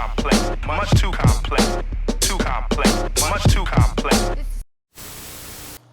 complex, much too complex, too complex, much too complex.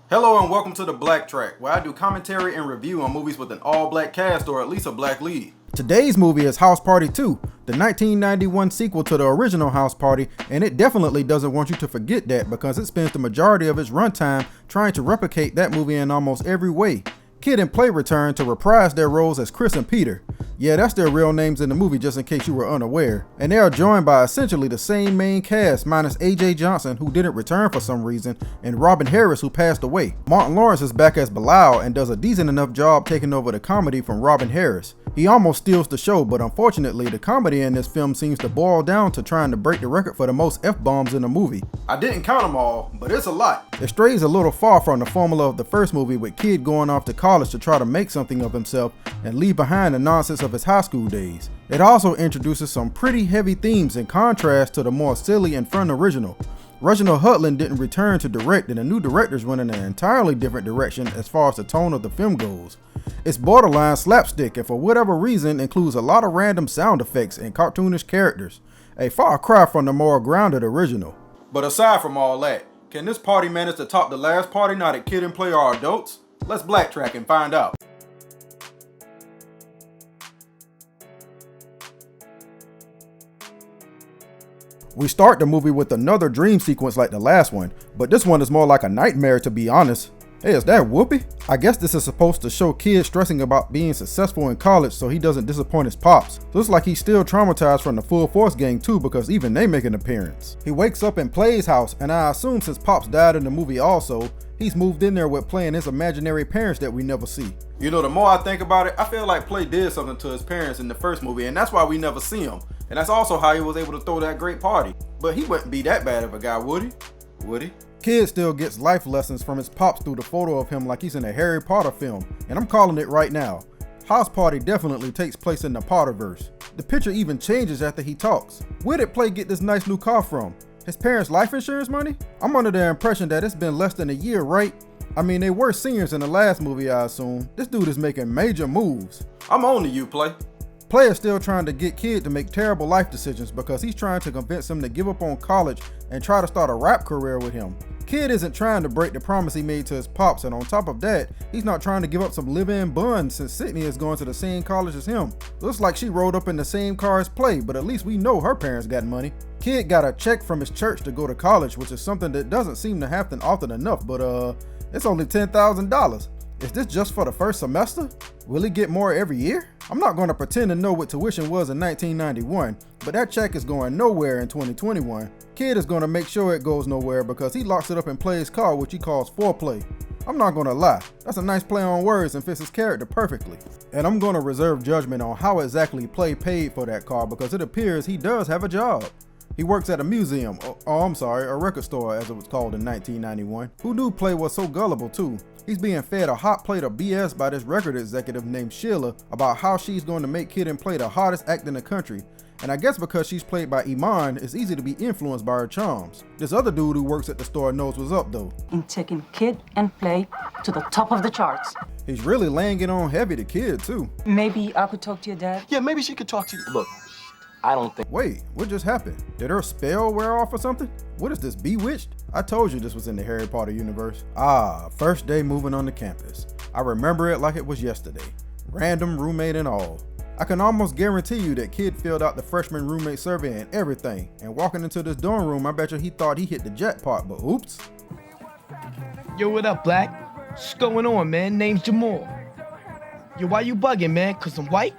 Hello and welcome to the BlackTrack, where I do commentary and review on movies with an all-black cast or at least a black lead. Today's movie is House Party 2, the 1991 sequel to the original House Party, and it definitely doesn't want you to forget that because it spends the majority of its runtime trying to replicate that movie in almost every way. Kid and Play return to reprise their roles as Chris and Peter. Yeah, that's their real names in the movie just in case you were unaware. And they are joined by essentially the same main cast minus AJ Johnson, who didn't return for some reason, and Robin Harris, who passed away. Martin Lawrence is back as Bilal and does a decent enough job taking over the comedy from Robin Harris. He almost steals the show, but unfortunately the comedy in this film seems to boil down to trying to break the record for the most F-bombs in a movie. I didn't count them all, but it's a lot. It strays a little far from the formula of the first movie, with Kid going off to college to try to make something of himself and leave behind the nonsense of his high school days. It also introduces some pretty heavy themes in contrast to the more silly and fun original. Reginald Hudlin didn't return to direct, and the new directors went in an entirely different direction as far as the tone of the film goes. It's borderline slapstick and for whatever reason includes a lot of random sound effects and cartoonish characters, a far cry from the more grounded original. But aside from all that, can this party manage to top the last party now that Kid and Play are adults? Let's BlackTrack and find out. We start the movie with another dream sequence like the last one, but this one is more like a nightmare to be honest. Hey, is that Whoopi? I guess this is supposed to show Kid stressing about being successful in college so he doesn't disappoint his pops. Looks like he's still traumatized from the Full Force gang too, because even they make an appearance. He wakes up in Play's house, and I assume since Pops died in the movie also, he's moved in there with Play and his imaginary parents that we never see. You know, the more I think about it, I feel like Play did something to his parents in the first movie, and that's why we never see him. And that's also how he was able to throw that great party. But he wouldn't be that bad of a guy, would he? Would he? Kid still gets life lessons from his pops through the photo of him like he's in a Harry Potter film, and I'm calling it right now. House Party definitely takes place in the Potterverse. The picture even changes after he talks. Where did Play get this nice new car from? His parents' life insurance money? I'm under the impression that it's been less than a year, right? I mean, they were seniors in the last movie, I assume. This dude is making major moves. I'm on to you, Play. Play is still trying to get Kid to make terrible life decisions because he's trying to convince him to give up on college and try to start a rap career with him. Kid isn't trying to break the promise he made to his pops, and on top of that, he's not trying to give up some live-in bun since Sydney is going to the same college as him. Looks like she rode up in the same car as Play, but at least we know her parents got money. Kid got a check from his church to go to college, which is something that doesn't seem to happen often enough, but it's only $10,000. Is this just for the first semester? Will he get more every year? I'm not going to pretend to know what tuition was in 1991, but that check is going nowhere in 2021. Kid is going to make sure it goes nowhere because he locks it up in Play's car, which he calls foreplay. I'm not going to lie, that's a nice play on words and fits his character perfectly. And I'm going to reserve judgment on how exactly Play paid for that car because it appears he does have a job. He works at a museum, a record store as it was called in 1991. Who knew Play was so gullible too? He's being fed a hot plate of BS by this record executive named Sheila about how she's going to make Kid and Play the hottest act in the country. And I guess because she's played by Iman, it's easy to be influenced by her charms. This other dude who works at the store knows what's up though. In taking Kid and Play to the top of the charts. He's really laying it on heavy to Kid too. Maybe I could talk to your dad? Yeah, maybe she could talk to you. Look, I don't think. Wait, what just happened? Did her spell wear off or something? What is this, Bewitched? I told you this was in the Harry Potter universe. First day moving on the campus. I remember it like it was yesterday. Random roommate and all. I can almost guarantee you that Kid filled out the freshman roommate survey and everything. And walking into this dorm room, I bet you he thought he hit the jackpot, but oops. Yo, what up, Black? What's going on, man? Name's Jamal. Yo, why you bugging, man? Cause I'm white?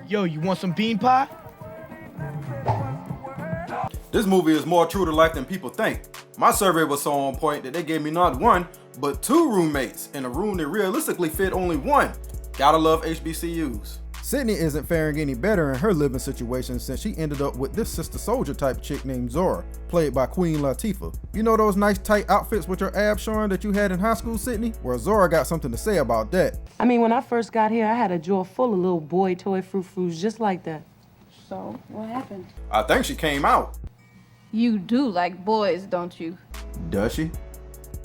Yo, you want some bean pie? This movie is more true to life than people think. My survey was so on point that they gave me not one, but two roommates in a room that realistically fit only one. Gotta love HBCUs. Sydney isn't faring any better in her living situation since she ended up with this Sister Soldier type chick named Zora, played by Queen Latifah. You know those nice tight outfits with your abs showing that you had in high school, Sydney? Well, Zora got something to say about that. I mean, when I first got here, I had a drawer full of little boy toy frou-frous just like that. So, what happened? I think she came out. You do like boys, don't you? Does she?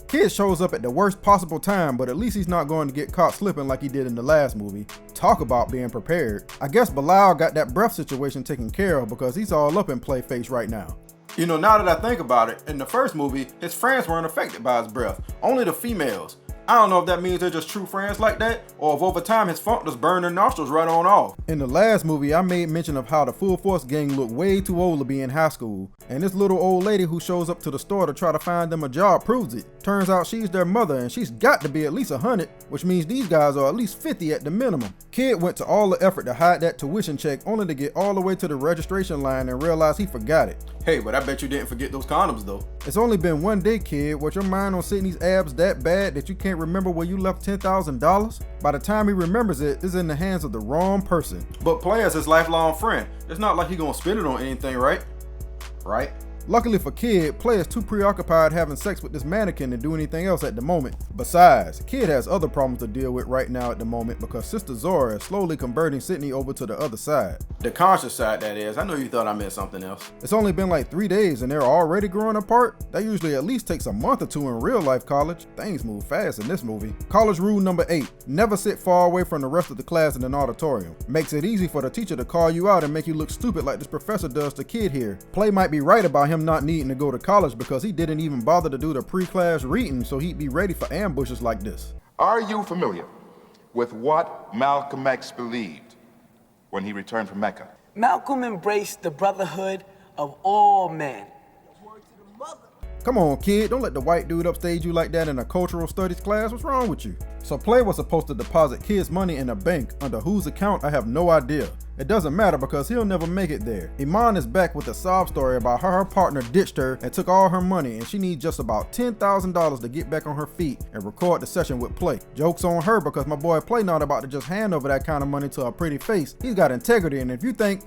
Kid shows up at the worst possible time, but at least he's not going to get caught slipping like he did in the last movie. talk about being prepared. I guess Bilal got that breath situation taken care of because he's all up in Playface right now. You know, now that I think about it, in the first movie, his friends weren't affected by his breath, only the females. I don't know if that means they're just true friends like that, or if over time his funk just burned their nostrils right on off. In the last movie, I made mention of how the Full Force gang looked way too old to be in high school, and this little old lady who shows up to the store to try to find them a job proves it. Turns out she's their mother, and she's got to be at least 100, which means these guys are at least 50 at the minimum. Kid went to all the effort to hide that tuition check only to get all the way to the registration line and realize he forgot it. Hey, but I bet you didn't forget those condoms though. It's only been one day, kid. Was your mind on Sydney's abs that bad that you can't remember where you left $10,000? By the time he remembers it, it's in the hands of the wrong person. But Player's his lifelong friend. It's not like he gonna spend it on anything, right? Right? Luckily for Kid, Player's too preoccupied having sex with this mannequin to do anything else at the moment. Besides, Kid has other problems to deal with right now at the moment because Sister Zora is slowly converting Sydney over to the other side. The conscious side, that is. I know you thought I meant something else. It's only been like 3 days and they're already growing apart? That usually at least takes a month or two in real life college. Things move fast in this movie. College rule number 8. Never sit far away from the rest of the class in an auditorium. Makes it easy for the teacher to call you out and make you look stupid like this professor does to Kid here. Play might be right about him not needing to go to college because he didn't even bother to do the pre-class reading so he'd be ready for ambushes like this. Are you familiar with what Malcolm X believed when he returned from Mecca? Malcolm embraced the brotherhood of all men. Come on, kid, don't let the white dude upstage you like that in a cultural studies class. What's wrong with you? So Play was supposed to deposit Kid's money in a bank. Under whose account, I have no idea. It doesn't matter because he'll never make it there. Iman is back with a sob story about how her partner ditched her and took all her money and she needs just about $10,000 to get back on her feet and record the session with Play. Joke's on her because my boy Play not about to just hand over that kind of money to a pretty face. He's got integrity, and if you think,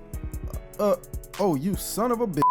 oh, you son of a bitch.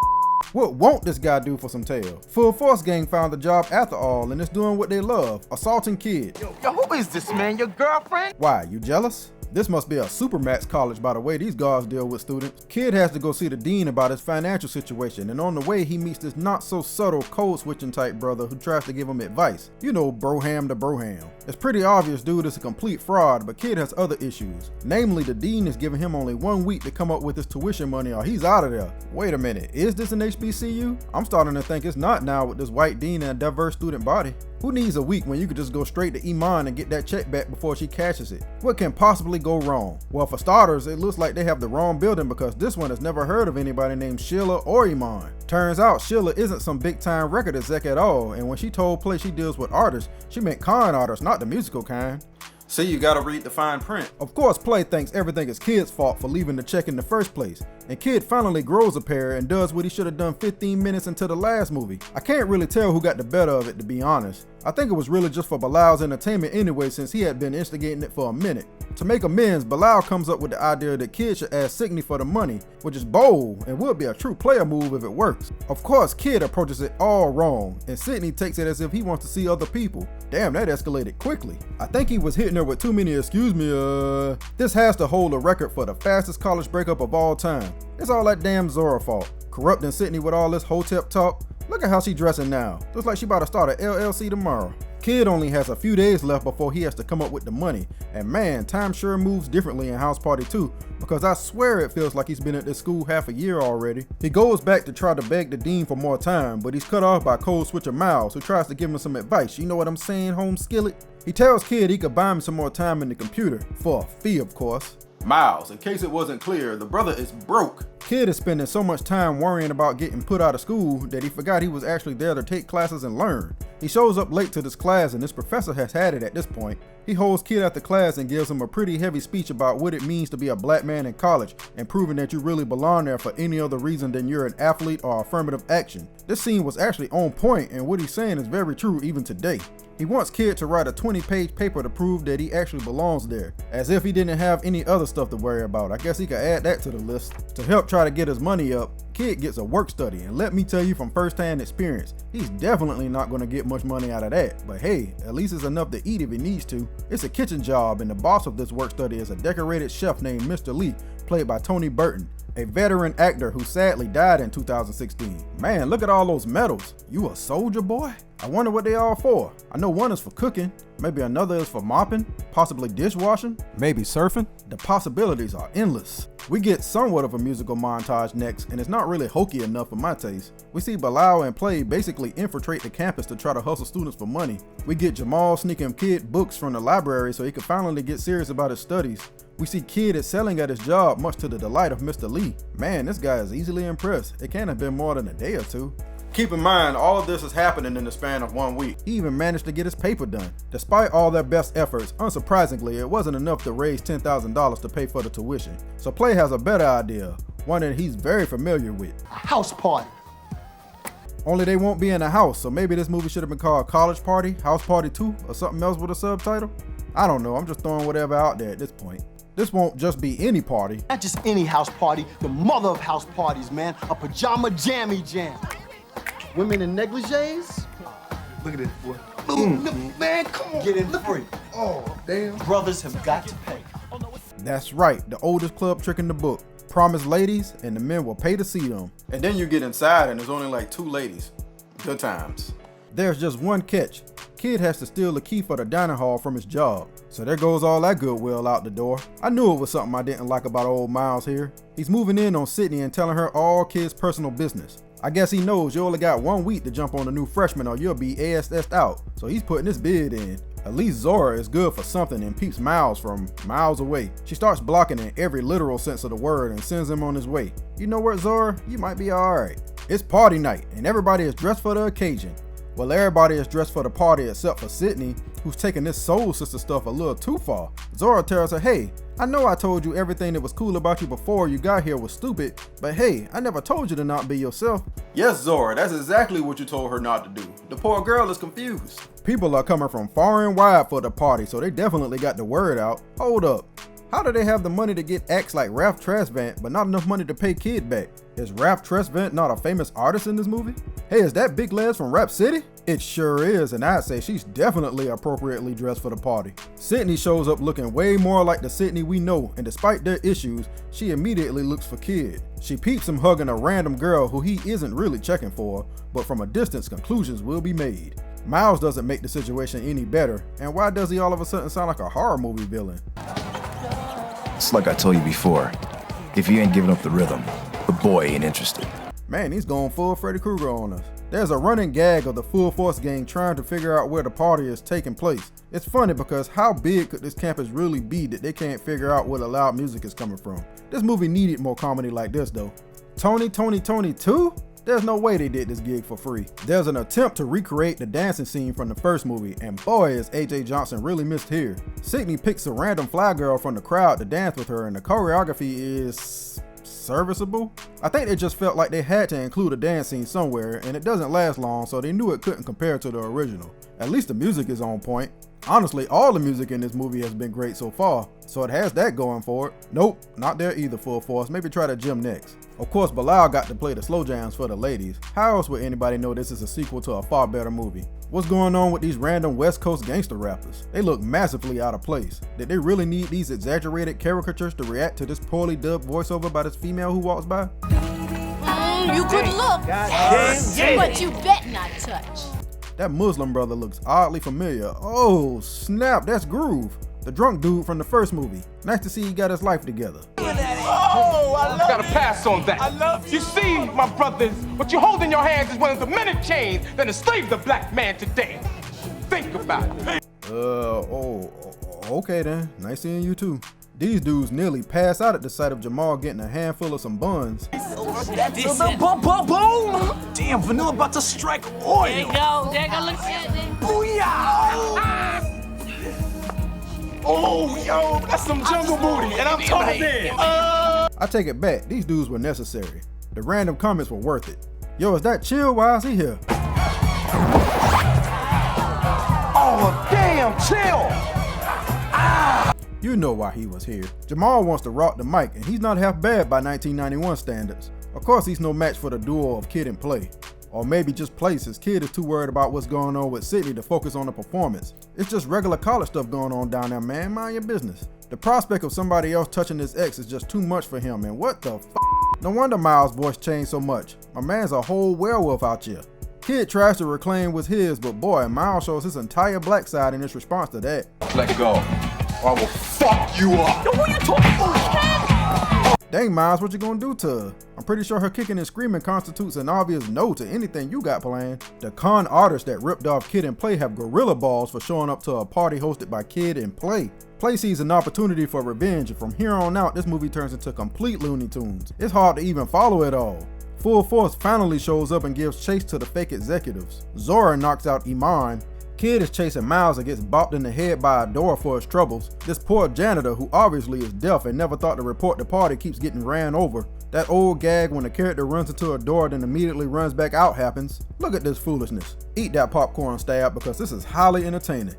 What won't this guy do for some tail? Full Force gang found a job after all and it's doing what they love, assaulting kids. Yo, who is this, man? Your girlfriend? Why, you jealous? This must be a supermax college by the way these guards deal with students. Kid has to go see the dean about his financial situation, and on the way he meets this not so subtle code switching type brother who tries to give him advice. You know, broham to broham. It's pretty obvious dude is a complete fraud, but Kid has other issues. Namely, the dean is giving him only 1 week to come up with his tuition money or he's out of there. Wait a minute, is this an HBCU? I'm starting to think it's not now with this white dean and a diverse student body. Who needs a week when you could just go straight to Iman and get that check back before she cashes it? What can possibly go wrong? Well, for starters, it looks like they have the wrong building because this one has never heard of anybody named Sheila or Iman. Turns out Sheila isn't some big time record exec at all, and when she told Play she deals with artists, she meant con artists, not the musical kind. See, you gotta read the fine print. Of course, Play thinks everything is Kid's fault for leaving the check in the first place, and Kid finally grows a pair and does what he should have done 15 minutes into the last movie. I can't really tell who got the better of it, to be honest. I think it was really just for Bilal's entertainment anyway, since he had been instigating it for a minute. To make amends, Bilal comes up with the idea that Kid should ask Sydney for the money, which is bold and would be a true player move if it works. Of course, Kid approaches it all wrong, and Sydney takes it as if he wants to see other people. Damn, that escalated quickly. I think he was hitting her with too many excuse me, This has to hold a record for the fastest college breakup of all time. It's all that damn Zora fault. Corrupting Sydney with all this hotep talk. Look at how she dressing now. Looks like she about to start an LLC tomorrow. Kid only has a few days left before he has to come up with the money. And man, time sure moves differently in House Party 2, because I swear it feels like he's been at this school half a year already. He goes back to try to beg the dean for more time, but he's cut off by Code Switcher Miles, who tries to give him some advice. You know what I'm saying, home skillet? He tells Kid he could buy him some more time in the computer, for a fee of course. Miles, in case it wasn't clear, the brother is broke. Kid is spending so much time worrying about getting put out of school that he forgot he was actually there to take classes and learn. He shows up late to this class and this professor has had it at this point. He holds Kid after class and gives him a pretty heavy speech about what it means to be a black man in college and proving that you really belong there for any other reason than you're an athlete or affirmative action. This scene was actually on point and what he's saying is very true even today. He wants Kid to write a 20-page paper to prove that he actually belongs there, as if he didn't have any other stuff to worry about. I guess he could add that to the list. To help try to get his money up, Kid gets a work study, and let me tell you from first-hand experience, he's definitely not going to get much money out of that, but hey, at least it's enough to eat if he needs to. It's a kitchen job, and the boss of this work study is a decorated chef named Mr. Lee, played by Tony Burton, a veteran actor who sadly died in 2016. Man, look at all those medals. You a soldier boy? I wonder what they all for. I know one is for cooking, maybe another is for mopping, possibly dishwashing, maybe surfing. The possibilities are endless. We get somewhat of a musical montage next, and it's not really hokey enough for my taste. We see Bilal and Play basically infiltrate the campus to try to hustle students for money. We get Jamal sneaking Kid books from the library so he can finally get serious about his studies. We see Kid excelling at his job, much to the delight of Mr. Lee. Man, this guy is easily impressed. It can't have been more than a day or two. Keep in mind, all of this is happening in the span of 1 week. He even managed to get his paper done. Despite all their best efforts, unsurprisingly, it wasn't enough to raise $10,000 to pay for the tuition. So Play has a better idea, one that he's very familiar with. A house party. Only they won't be in a house, so maybe this movie should have been called College Party, House Party 2, or something else with a subtitle? I don't know, I'm just throwing whatever out there at this point. This won't just be any party. Not just any house party, the mother of house parties, man. A pajama jammy jam. Women in negligees? Look at this, boy. Man, come on. Get in free. Oh, damn. Brothers have got to pay. That's right, the oldest club trick in the book. Promise ladies, and the men will pay to see them. And then you get inside and there's only like 2 ladies. Good times. There's just one catch. Kid has to steal the key for the dining hall from his job. So there goes all that goodwill out the door. I knew it was something I didn't like about old Miles here. He's moving in on Sydney and telling her all Kid's personal business. I guess he knows you only got 1 week to jump on the new freshman or you'll be ASS'd out. So he's putting his bid in. At least Zora is good for something and peeps Miles from miles away. She starts blocking in every literal sense of the word and sends him on his way. You know what, Zora? You might be alright. It's party night and everybody is dressed for the occasion. Well, everybody is dressed for the party except for Sydney, who's taking this soul sister stuff a little too far. Zora tells her, hey, I know I told you everything that was cool about you before you got here was stupid, but hey, I never told you to not be yourself. Yes, Zora, that's exactly what you told her not to do. The poor girl is confused. People are coming from far and wide for the party, so they definitely got the word out. Hold up. How do they have the money to get acts like Ralph Tresvant, but not enough money to pay Kid back? Is Ralph Tresvant not a famous artist in this movie? Hey, is that Big Les from Rap City? It sure is, and I'd say she's definitely appropriately dressed for the party. Sydney shows up looking way more like the Sydney we know, and despite their issues, she immediately looks for Kid. She peeps him hugging a random girl who he isn't really checking for, but from a distance conclusions will be made. Miles doesn't make the situation any better, and why does he all of a sudden sound like a horror movie villain? It's like I told you before, if you ain't giving up the rhythm, the boy ain't interested. Man, he's going full Freddy Krueger on us. There's a running gag of the Full Force gang trying to figure out where the party is taking place. It's funny because how big could this campus really be that they can't figure out where the loud music is coming from? This movie needed more comedy like this though. Tony 2? There's no way they did this gig for free. There's an attempt to recreate the dancing scene from the first movie, and boy is AJ Johnson really missed here. Sydney picks a random fly girl from the crowd to dance with her, and the choreography is serviceable. I think they just felt like they had to include a dance scene somewhere, and it doesn't last long, so they knew it couldn't compare to the original. At least the music is on point. Honestly, all the music in this movie has been great so far, so it has that going for it. Nope, not there either, Full Force. Maybe try the gym next. Of course, Bilal got to play the slow jams for the ladies. How else would anybody know this is a sequel to a far better movie? What's going on with these random West Coast gangster rappers? They look massively out of place. Did they really need these exaggerated caricatures to react to this poorly dubbed voiceover by this female who walks by? You could look, but you bet not touch. That Muslim brother looks oddly familiar. Oh, snap, that's Groove, the drunk dude from the first movie. Nice to see he got his life together. Oh, I love gotta pass on that. I love you. You see, my brothers, what you hold in your hands is one of the many chains that enslave the black man today. Think about it. Okay then. Nice seeing you too. These dudes nearly pass out at the sight of Jamal getting a handful of some buns. Boom! Damn, Vanilla about to strike oil. There you go. Look at it. Booyah! Oh, yo, that's some jungle booty, and I'm talking. I take it back. These dudes were necessary. The random comments were worth it. Yo, is that Chill? Why is he here? Oh, damn, Chill! You know why he was here. Jamal wants to rock the mic, and he's not half bad by 1991 standards. Of course, he's no match for the duo of Kid and Play. Or maybe just Play, since Kid is too worried about what's going on with Sydney to focus on the performance. It's just regular college stuff going on down there, man. Mind your business. The prospect of somebody else touching his ex is just too much for him, and what the f***? No wonder Miles' voice changed so much. My man's a whole werewolf out here. Kid tries to reclaim what's his, but boy, Miles shows his entire black side in his response to that. Let go, or I will fuck you up. Yo, who you talking about? Dang, Miles, what you gonna do to her? I'm pretty sure her kicking and screaming constitutes an obvious no to anything you got planned. The con artists that ripped off Kid and Play have gorilla balls for showing up to a party hosted by Kid and Play. Play sees an opportunity for revenge, and from here on out, this movie turns into complete Looney Tunes. It's hard to even follow it all. Full Force finally shows up and gives chase to the fake executives. Zora knocks out Iman. Kid is chasing Miles and gets bopped in the head by a door for his troubles. This poor janitor, who obviously is deaf and never thought to report the party, keeps getting ran over. That old gag when the character runs into a door then immediately runs back out happens. Look at this foolishness. Eat that popcorn, Stab, because this is highly entertaining.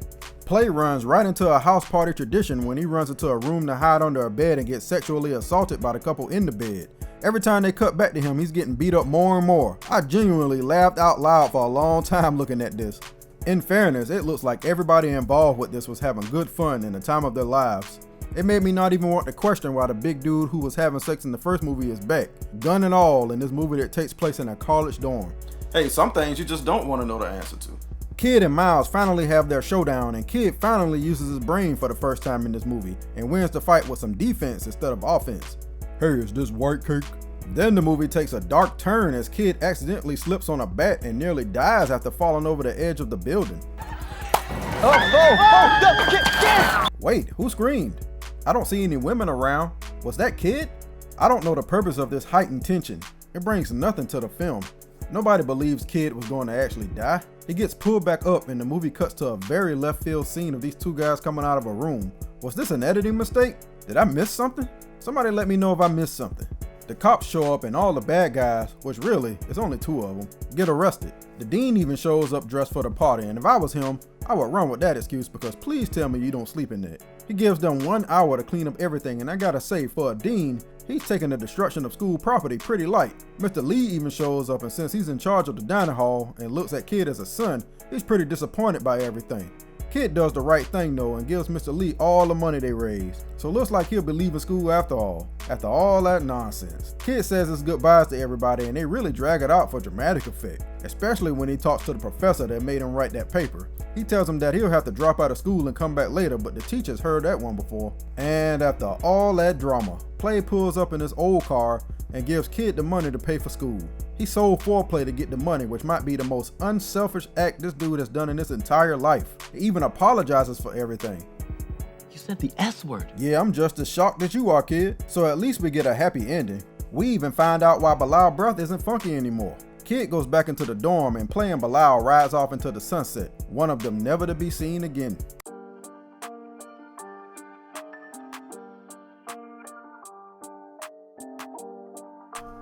Play runs right into a house party tradition when he runs into a room to hide under a bed and gets sexually assaulted by the couple in the bed. Every time they cut back to him, he's getting beat up more and more. I genuinely laughed out loud for a long time looking at this. In fairness, it looks like everybody involved with this was having good fun in the time of their lives. It made me not even want to question why the big dude who was having sex in the first movie is back, gun and all, in this movie that takes place in a college dorm. Hey, some things you just don't want to know the answer to. Kid and Miles finally have their showdown, and Kid finally uses his brain for the first time in this movie and wins the fight with some defense instead of offense. Hey, is this white cake? Then the movie takes a dark turn as Kid accidentally slips on a bat and nearly dies after falling over the edge of the building. Wait, who screamed? I don't see any women around. Was that Kid? I don't know the purpose of this heightened tension. It brings nothing to the film. Nobody believes Kid was going to actually die. He gets pulled back up and the movie cuts to a very left field scene of these two guys coming out of a room. Was this an editing mistake? Did I miss something? Somebody let me know if I missed something. The cops show up and all the bad guys, which really, it's only two of them, get arrested. The dean even shows up dressed for the party, and if I was him, I would run with that excuse because please tell me you don't sleep in that. He gives them 1 hour to clean up everything, and I gotta say, for a dean, he's taking the destruction of school property pretty light. Mr. Lee even shows up, and since he's in charge of the dining hall and looks at Kid as a son, he's pretty disappointed by everything. Kid does the right thing though and gives Mr. Lee all the money they raised, so looks like he'll be leaving school after all that nonsense. Kid says his goodbyes to everybody and they really drag it out for dramatic effect, especially when he talks to the professor that made him write that paper. He tells him that he'll have to drop out of school and come back later, but the teacher's heard that one before. And after all that drama, Play pulls up in his old car and gives Kid the money to pay for school. He sold Foreplay to get the money, which might be the most unselfish act this dude has done in his entire life. He even apologizes for everything. You said the S word. Yeah, I'm just as shocked as you are, Kid. So at least we get a happy ending. We even find out why Bilal's breath isn't funky anymore. Kid goes back into the dorm and Play and Bilal rides off into the sunset, one of them never to be seen again.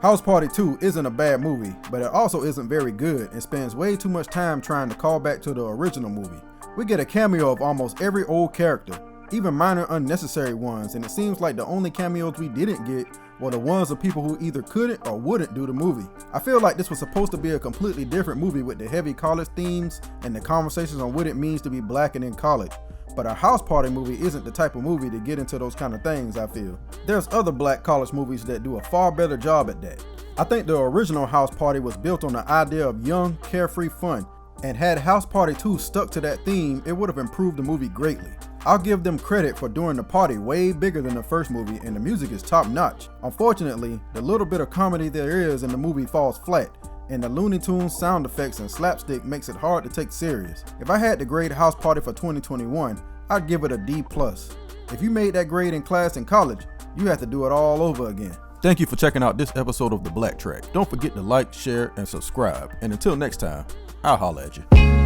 House Party 2 isn't a bad movie, but it also isn't very good and spends way too much time trying to call back to the original movie. We get a cameo of almost every old character, even minor unnecessary ones, and it seems like the only cameos we didn't get were the ones of people who either couldn't or wouldn't do the movie. I feel like this was supposed to be a completely different movie with the heavy college themes and the conversations on what it means to be black and in college. But a house party movie isn't the type of movie to get into those kind of things, I feel. There's other black college movies that do a far better job at that. I think the original House Party was built on the idea of young, carefree fun, and had House Party 2 stuck to that theme, it would have improved the movie greatly. I'll give them credit for doing the party way bigger than the first movie, and the music is top notch. Unfortunately, the little bit of comedy there is in the movie falls flat, and the Looney Tunes sound effects and slapstick makes it hard to take serious. If I had to grade House Party for 2021, I'd give it a D+. If you made that grade in class in college, you have to do it all over again. Thank you for checking out this episode of the BlackTrack. Don't forget to like, share, and subscribe. And until next time, I'll holla at you.